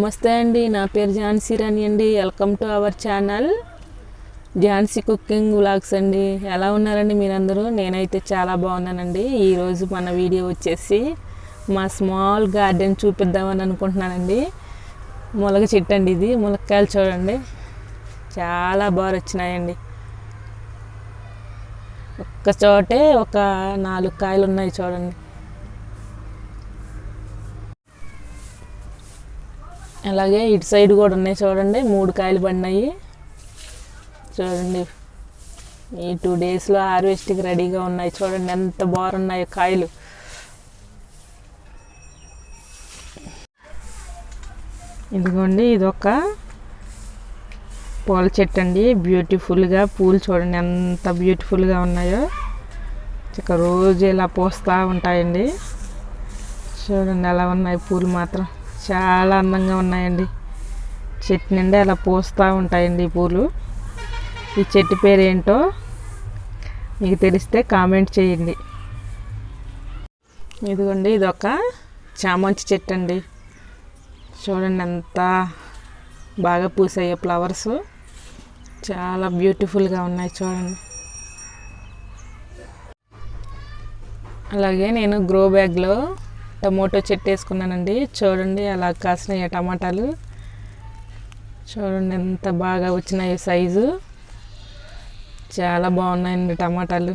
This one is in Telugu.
నమస్తే అండి, నా పేరు ఝాన్సీ రాణి అండి. Welcome to our channel Jhansi cooking vlogs అండి. ఎలా ఉన్నారండి మీరందరూ? నేనైతే చాలా బాగున్నానండి. ఈరోజు మన వీడియో వచ్చేసి మా స్మాల్ గార్డెన్ చూపిద్దామని అనుకుంటున్నానండి. ములగ చెట్టు అండి ఇది. ములక్కాయలు చూడండి చాలా బాగా వచ్చినాయండి. ఒక్క చోటే ఒక 4 కాయలు ఉన్నాయి చూడండి. అలాగే ఇటు సైడ్ కూడా ఉన్నాయి చూడండి, 3 కాయలు పడినాయి చూడండి. ఈ 2 డేస్లో హార్వెస్ట్కి రెడీగా ఉన్నాయి చూడండి, ఎంత బాగున్నాయి కాయలు. ఇదిగోండి, ఇదొక పూల చెట్టు అండి. బ్యూటిఫుల్గా పూలు చూడండి ఎంత బ్యూటిఫుల్గా ఉన్నాయో. ఇక రోజు ఇలా పూస్తూ ఉంటాయండి. చూడండి ఎలా ఉన్నాయి పూలు, మాత్రం చాలా అందంగా ఉన్నాయండి. చెట్టు నిండా ఇలా పూస్తూ ఉంటాయండి ఈ పూలు. ఈ చెట్టు పేరు ఏంటో మీకు తెలిస్తే కామెంట్ చేయండి. ఇదిగోండి, ఇదొక చామంతి చెట్టు అండి. చూడండి ఎంత బాగా పూసాయో ఫ్లవర్స్, చాలా బ్యూటిఫుల్గా ఉన్నాయి చూడండి. అలాగే నేను గ్రో బ్యాగ్లో టమోటో చెట్టు వేసుకున్నానండి. చూడండి అలా కాసినాయి టమాటాలు. చూడండి ఎంత బాగా వచ్చినాయి, సైజు చాలా బాగున్నాయండి టమాటాలు.